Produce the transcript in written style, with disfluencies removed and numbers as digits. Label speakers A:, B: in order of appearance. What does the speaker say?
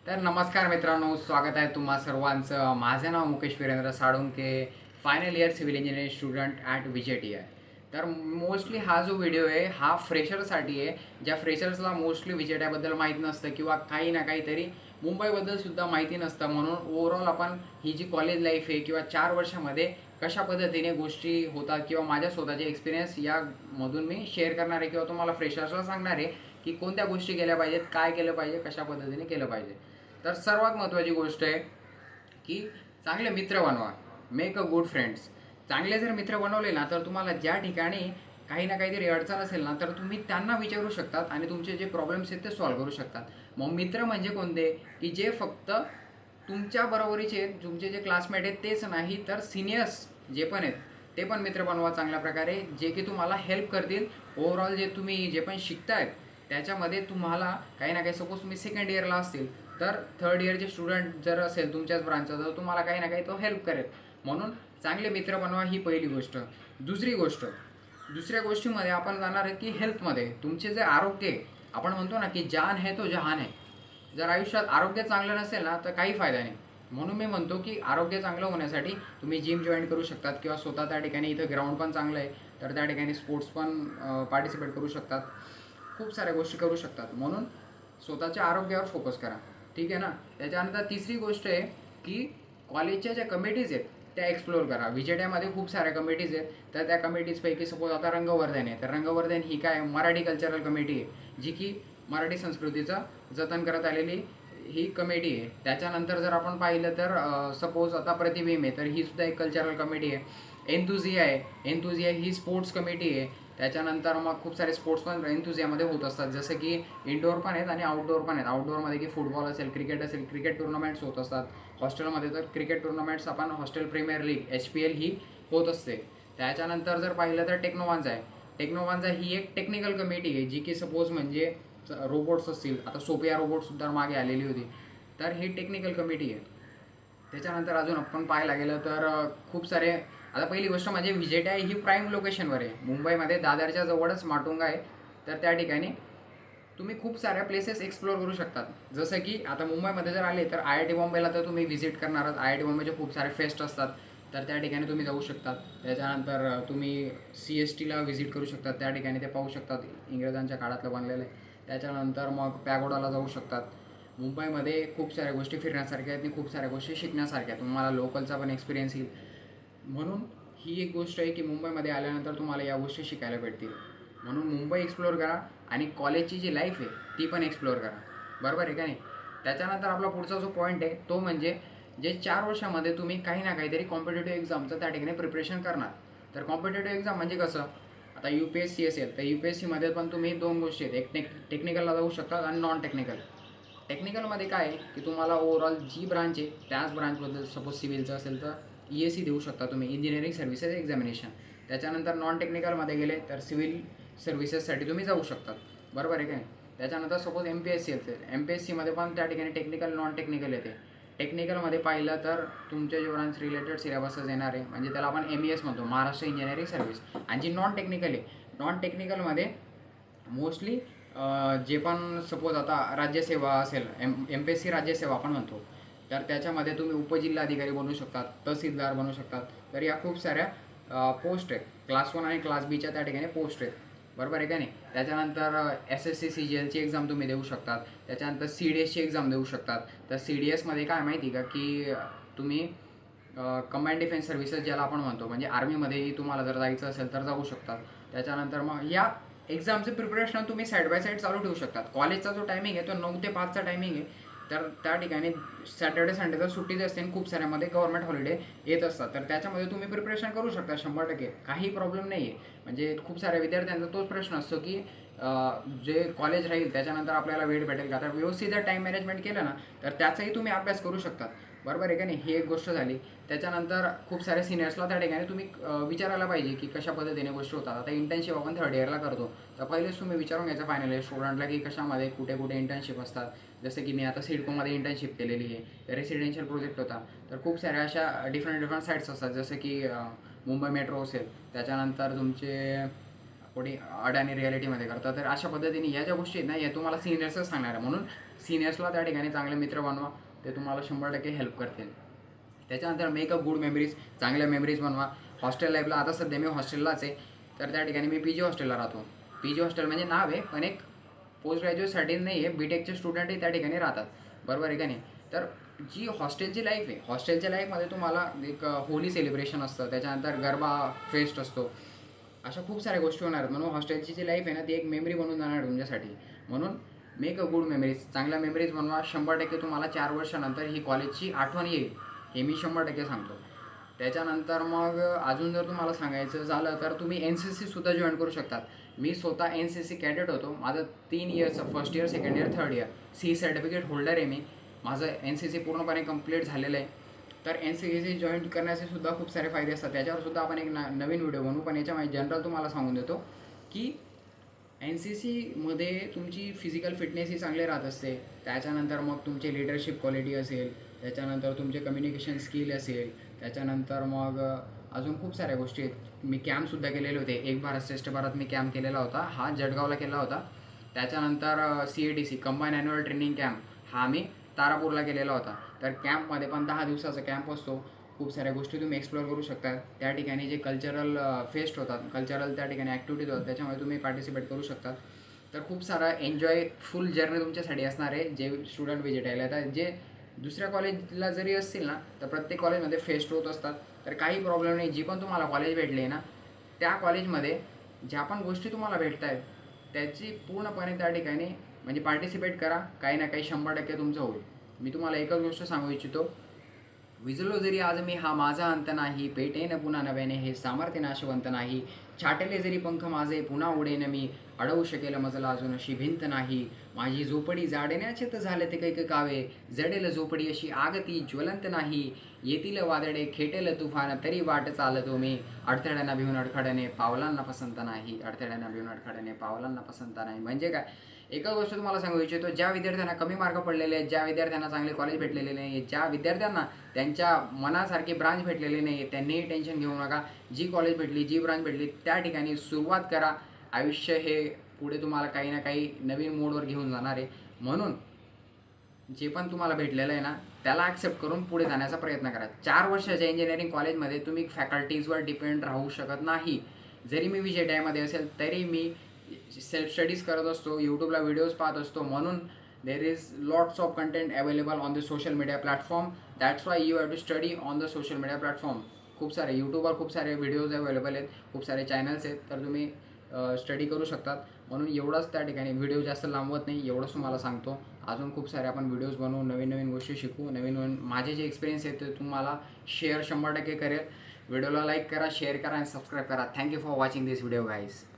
A: तर नमस्कार मित्रांनो, स्वागत आहे तुम्हा सर्वांचं. माझं नाव Mukesh Virendra Salunke, final year civil engineering student at VJT आहे. तर मोस्टली हा जो व्हिडिओ आहे हा फ्रेशरसाठी आहे, ज्या फ्रेशर्सला मोस्टली व्हीजेटीबद्दल माहीत नसतं किंवा काही ना काहीतरी मुंबईबद्दल सुद्धा माहिती नसतं. म्हणून ओव्हरऑल आपण ही जी कॉलेज लाईफ आहे किंवा 4 वर्षामध्ये कशा पद्धतीने गोष्टी होतात किंवा माझ्या स्वतःचे एक्सपिरियन्स यामधून मी शेअर करणार आहे किंवा तुम्हाला फ्रेशर्सला सांगणार आहे की कोणत्या गोष्टी केल्या पाहिजेत, काय केलं पाहिजे, कशा पद्धतीने केलं पाहिजे. तर सर्वात महत्त्वाची गोष्ट आहे की चांगले मित्र बनवा. Make a good friends. चांगले जर मित्र बनवले ना तर तुम्हाला ज्या ठिकाणी काही ना काहीतरी अडचण असेल ना तर तुम्ही त्यांना विचारू शकतात आणि तुमचे जे प्रॉब्लेम्स आहेत ते सॉल्व्ह करू शकतात. मग मित्र म्हणजे कोणते की जे फक्त तुमच्या बरोबरीचे तुमचे जे क्लासमेट आहेत तेच नाही तर सिनियर्स जे पण आहेत ते पण मित्र बनवा चांगल्या प्रकारे, जे की तुम्हाला हेल्प करतील. ओव्हरऑल जे तुम्ही जे पण शिकतायत त्याच्यामध्ये तुम्हाला काही ना काही, सपोज तुम्ही सेकंड इयरला असतील तर थर्ड इयरचे स्टुडंट जर असेल तुमच्याच ब्रांचचा तर तुम्हाला काही ना काही तो हेल्प करेल. म्हणून चांगले मित्र बनवा, ही पहिली गोष्ट. दुसऱ्या गोष्टीमध्ये आपण जाणार आहे की हेल्थमध्ये तुमचे जे आरोग्य आहे, आपण म्हणतो ना की जान है तो जहान है. जर आयुष्यात आरोग्य चांगलं नसेल ना तर काही फायदा नाही. म्हणून मी म्हणतो की आरोग्य चांगलं होण्यासाठी तुम्ही जिम जॉईन करू शकतात किंवा स्वतः त्या ठिकाणी इथं ग्राउंड पण चांगलं आहे तर त्या ठिकाणी स्पोर्ट्स पण पार्टिसिपेट करू शकतात. खूप साऱ्या गोष्टी करू शकतात. म्हणून स्वतःच्या आरोग्यावर फोकस करा. ठीक आहे ना. त्याच्यानंतर तिसरी गोष्ट आहे की कॉलेजच्या ज्या कमिटीज आहेत त्या एक्सप्लोअर करा. व्हीजेटीमध्ये खूप साऱ्या कमिटीज आहेत तर त्या कमिटीजपैकी सपोज आता रंगवर्धन आहे तर रंगवर्धन ही काय मराठी कल्चरल कमिटी आहे, जी की मराठी संस्कृतीचं जतन करत आलेली ही कमिटी आहे. त्याच्यानंतर जर आपण पाहिलं तर सपोज आता प्रतिबिंब आहे तर ही सुद्धा एक कल्चरल कमिटी आहे. एन्थुझिया ही स्पोर्ट्स कमिटी आहे. त्याच्यानंतर मग खूप सारे स्पोर्ट्स पण एन्थुझियामध्ये होत असतात, जसं की इनडोअर पण आहेत आणि आउटडोअर पण आहेत. आउटडोअरमध्ये की फुटबॉल असेल, क्रिकेट असेल, क्रिकेट टुर्नामेंट्स होत असतात. हॉस्टेलमध्ये तर क्रिकेट टुर्नामेंट्स आपण हॉस्टेल प्रीमियर लीग HPL ही होत असते. त्याच्यानंतर जर पाहिलं तर टेक्नोवांजा ही एक टेक्निकल कमिटी आहे, जी की सपोज म्हणजे रोबोट्स असतील, आता सोफिया रोबोटसुद्धा मागे आलेली होती तर ही टेक्निकल कमिटी आहे. त्याच्यानंतर अजून आपण पाहायला गेलं तर खूप सारे, आता पहिली गोष्ट म्हणजे व्हीजेटी ही प्राईम लोकेशनवर आहे. मुंबईमध्ये दादरच्या जवळच माटुंगा आहे तर त्या ठिकाणी तुम्ही खूप साऱ्या प्लेसेस एक्सप्लोअर करू शकतात. जसं की आता मुंबईमध्ये जर आले तर IIT बॉम्बेला तर तुम्ही व्हिजिट करणारच. IIT बॉम्बेचे खूप सारे फेस्ट असतात तर त्या ठिकाणी तुम्ही जाऊ शकतात. त्याच्यानंतर तुम्ही CSTला व्हिजिट करू शकतात, त्या ठिकाणी ते पाहू शकतात, इंग्रजांच्या काळातलं बनलेलं आहे. त्याच्यानंतर मग पॅगोडाला जाऊ शकतात. मुंबईमध्ये खूप साऱ्या गोष्टी फिरण्यासारख्या आहेत आणि खूप साऱ्या गोष्टी शिकण्यासारख्या आहेत. तुम्हाला लोकलचा पण एक्सपिरियन्स येईल. म्हणून ही एक गोष्ट आहे की मुंबईमध्ये आल्यानंतर तुम्हाला या गोष्टी शिकायला भेटतील. म्हणून मुंबई एक्सप्लोअर करा आणि कॉलेजची जी लाईफ आहे ती पण एक्सप्लोअर करा. बरोबर आहे का नाही. त्याच्यानंतर आपला पुढचा जो पॉईंट आहे तो म्हणजे जे 4 वर्षामध्ये तुम्ही काही ना काहीतरी कॉम्पिटेटिव्ह एक्झामचं त्या ठिकाणी प्रिपरेशन करणार. तर कॉम्पिटेटिव्ह एक्झाम म्हणजे कसं, आता UPSC असेल तर UPSCमध्ये पण तुम्ही दोन गोष्टी आहेत, एक टेक्निकलला जाऊ शकतात आणि नॉन टेक्निकल. टेक्निकलमध्ये काय आहे की तुम्हाला ओव्हरऑल जी ब्रांच आहे त्याच ब्रांचबद्दल, सपोज सिव्हिलचं असेल तर ESE देऊ शकता तुम्ही, इंजिनिअरिंग सर्व्हिसेस एक्झामिनेशन. त्याच्यानंतर नॉन टेक्निकलमध्ये गेले तर सिव्हिल सर्व्हिसेससाठी तुम्ही जाऊ शकतात. बरोबर आहे काय. त्याच्यानंतर सपोज MPSC असेल, MPSCमध्ये पण त्या ठिकाणी टेक्निकल नॉन टेक्निकल येते. टेक्निकलमध्ये पाहिलं तर तुमच्या जे ब्रांच रिलेटेड सिलेबसच येणार आहे, म्हणजे त्याला आपण MES म्हणतो, महाराष्ट्र इंजिनिअरिंग सर्व्हिस. आणि जी नॉन टेक्निकल आहे, नॉन टेक्निकलमध्ये मोस्टली जे पण सपोज आता राज्यसेवा असेल, MPSC राज्यसेवा आपण म्हणतो, तर त्याच्यामध्ये तुम्ही उपजिल्हाधिकारी बनू शकतात, तहसीलदार बनू शकतात. तर या खूप साऱ्या पोस्ट आहेत. क्लास 1 आणि क्लास Bच्या त्या ठिकाणी पोस्ट आहेत. बरोबर आहे का नाही. त्याच्यानंतर SSC CGLची एक्झाम तुम्ही देऊ शकतात. त्याच्यानंतर CDSची एक्झाम देऊ शकतात. तर CDSमध्ये काय माहिती का की तुम्ही कमांड डिफेन्स सर्व्हिसेस ज्याला आपण म्हणतो, म्हणजे आर्मीमध्येही तुम्हाला जर जायचं असेल तर जाऊ शकतात. त्याच्यानंतर मग या एक्झामचे प्रिपरेशन तुम्ही साईड बाय साईड चालू ठेवू शकतात. कॉलेजचा जो टायमिंग आहे तो 9 ते 5चा टायमिंग आहे. तर त्या ठिकाणी सॅटर्डे संडे तर सुट्टीच असते आणि खूप साऱ्यामध्ये गव्हर्नमेंट हॉलिडे येत असतात. तर त्याच्यामध्ये तुम्ही प्रिपरेशन करू शकता 100%, काही प्रॉब्लेम नाही आहे. म्हणजे खूप साऱ्या विद्यार्थ्यांचा तोच प्रश्न असतो की जे कॉलेज राहील त्याच्यानंतर आपल्याला वेळ भेटेल का. तर व्यवस्थित जर टाईम मॅनेजमेंट केलं ना तर त्याचाही तुम्ही अभ्यास करू शकता. बरोबर आहे का नाही. ही एक गोष्ट झाली. त्याच्यानंतर खूप साऱ्या सिनियर्सला त्या ठिकाणी तुम्ही विचारायला पाहिजे की कशा पद्धतीने गोष्टी होतात. आता इंटर्नशिप आपण थर्ड इयरला करतो तर पहिलेच तुम्ही विचारून घ्यायचं फायनल इयर स्टुडंटला की कशामध्ये कुठे कुठे इंटर्नशिप असतात. जसं की मी आता सिडकोमध्ये इंटर्नशिप केलेली आहे, रेसिडेन्शियल प्रोजेक्ट होता. तर खूप साऱ्या अशा डिफरंट साईट्स असतात, जसं की मुंबई मेट्रो असेल, त्याच्यानंतर तुमचे कोणी अडाणी रियालिटीमध्ये करतात. तर अशा पद्धतीने या ज्या गोष्टी आहेत ना या तुम्हाला सिनियर्सच सांगणार आहे. म्हणून सिनियर्सला त्या ठिकाणी चांगले मित्र बनवा, ते तुम्हाला 100% हेल्प करतील. त्याच्यानंतर मेक अ गुड मेमरीज, चांगल्या मेमरीज बनवा. हॉस्टेल लाईफला आता सध्या मी हॉस्टेललाच आहे, तर त्या ठिकाणी मी PG हॉस्टेलला राहतो. PG हॉस्टेल म्हणजे नाव आहे, पण एक पोस्ट ग्रॅज्युएटसाठी नाही आहे, BTECचे स्टुडंटही त्या ठिकाणी राहतात, बरोबर आहे का नाही. तर जी हॉस्टेलची लाईफ आहे, हॉस्टेलच्या लाईफमध्ये तुम्हाला एक होली सेलिब्रेशन असतं, त्याच्यानंतर गरबा फेस्ट असतो, अशा खूप साऱ्या गोष्टी होणार आहेत. म्हणून हॉस्टेलची जी लाईफ आहे ना, ती एक मेमरी बनून जाणार तुमच्यासाठी. म्हणून मेक अ गुड मेमरीज, चांगल्या मेमरीज बनवा. 100% तुम्हाला 4 वर्षानंतर ही कॉलेजची आठवण येईल, हे मी 100% सांगतो. त्याच्यानंतर मग अजून जर तुम्हाला सांगायचं झालं तर तुम्ही NCC सुद्धा जॉईन करू शकतात. मी स्वतः NCC कॅडेट होतो. माझं 3 इयर्सचं, first year, second year, third year C certificate holder आहे मी. माझं NCC पूर्णपणे कंप्लीट झालेलं आहे. तर NCC जॉईन करण्याचे सुद्धा खूप सारे फायदे असतात. त्याच्यावर सुद्धा आपण एक नवीन व्हिडिओ बनवू, पण याच्यामध्ये जनरल तुम्हाला सांगून देतो की NCCमध्ये तुमची फिजिकल फिटनेस ही चांगली राहत असते. त्याच्यानंतर मग तुमची लिडरशिप क्वालिटी असेल, त्याच्यानंतर तुमचे कम्युनिकेशन स्किल असेल, त्याच्यानंतर मग अजून खूप साऱ्या गोष्टी आहेत. मी कॅम्पसुद्धा केलेले होते. एक भारत श्रेष्ठ भारत मी कॅम्प केलेला होता, हा जळगावला केला होता. त्याच्यानंतर CATC combine annual training camp हा मी तारापूरला केलेला होता. तर कॅम्पमध्ये पण 10 दिवसाचा कॅम्प असतो. खूप साऱ्या गोष्टी तुम्ही एक्सप्लोअर करू शकता. त्या ठिकाणी जे कल्चरल फेस्ट होतात, कल्चरल त्या ठिकाणी ॲक्टिव्हिटीज होतात, त्याच्यामध्ये तुम्ही पार्टिसिपेट करू शकता. तर खूप सारा एन्जॉय फुल जर्नी तुमच्यासाठी असणार आहे, जे स्टुडंट व्हिजिट यायला येतात. जे दुसऱ्या कॉलेजला जरी असतील ना, तर प्रत्येक कॉलेजमध्ये फेस्ट होत असतात. तर काही प्रॉब्लेम नाही. जी पण तुम्हाला कॉलेज भेटली आहे ना, त्या कॉलेजमध्ये ज्या पण गोष्टी तुम्हाला भेटत आहेत त्याची पूर्णपणे त्या ठिकाणी म्हणजे पार्टिसिपेट करा. काही ना काही 100% तुमचं होईल. मी तुम्हाला एकच गोष्ट सांगू इच्छितो, विजलो जरी आज मी हा माझा अंत नाही, पेटेन पुन्हा नव्याने हे सामर्थ्य नाशवंत नाही, छाटले जरी पंख माझे पुन्हा उडेन मी, अडवू शकेल मजला अजून अशी भिंत नाही, माझी झोपडी जाडण्याचे तर झाले ते कैक कावे, जडेल झोपडी अशी आग ती ज्वलंत नाही, येतील वादळे खेटेल तुफान तरी वाट चालतो मी, अडथळ्यांना भिवून अडखळणे पावलांना पसंत नाही, अडथळ्यांना भिवून अडखळणे पावलांना पसंत नाही. म्हणजे काय, एकच गोष्ट तुम्हाला सांगू इच्छितो, ज्या विद्यार्थ्यांना कमी मार्क पडलेले आहेत, ज्या विद्यार्थ्यांना चांगले कॉलेज भेटलेले नाही, ज्या विद्यार्थ्यांना त्यांच्या मनासारखी ब्रांच भेटलेली नाही, त्यांनीही टेन्शन घेऊ नका. जी कॉलेज भेटली, जी ब्रांच भेटली, त्या ठिकाणी सुरुवात करा. आयुष्य हे पुढे तुम्हाला काही ना काही नवीन मोडवर घेऊन जाणार आहे. म्हणून जे पण तुम्हाला भेटलेलं आहे ना, त्याला ॲक्सेप्ट करून पुढे जाण्याचा प्रयत्न करा. 4 वर्षाच्या इंजिनिअरिंग कॉलेजमध्ये तुम्ही फॅकल्टीजवर डिपेंड राहू शकत नाही. जरी मी VJTIमध्ये असेल तरी मी सेल्फ स्टडीज करत असतो, यूट्यूबला व्हिडिओज पाहत असतो. म्हणून there is lots of content available on the social media platform. That's why you have to study on the social media platform. खूप सारे यूट्यूबवर खूप सारे व्हिडिओज अवेलेबल आहेत, खूप सारे चॅनल्स आहेत, तर तुम्ही स्टडी करू शकतात. म्हणून एवढंच त्या ठिकाणी व्हिडिओ जास्त लांबवत नाही, एवढंच तुम्हाला सांगतो. अजून खूप सारे आपण व्हिडिओज बनवू, नवीन नवीन गोष्टी शिकू, नवीन नवीन माझे जे एक्सपिरियन्स आहेत ते तुम्हाला शेअर 100% करेल. व्हिडिओला लाईक करा, शेअर करा आणि सबस्क्राईब करा. Thank you for watching this video guys.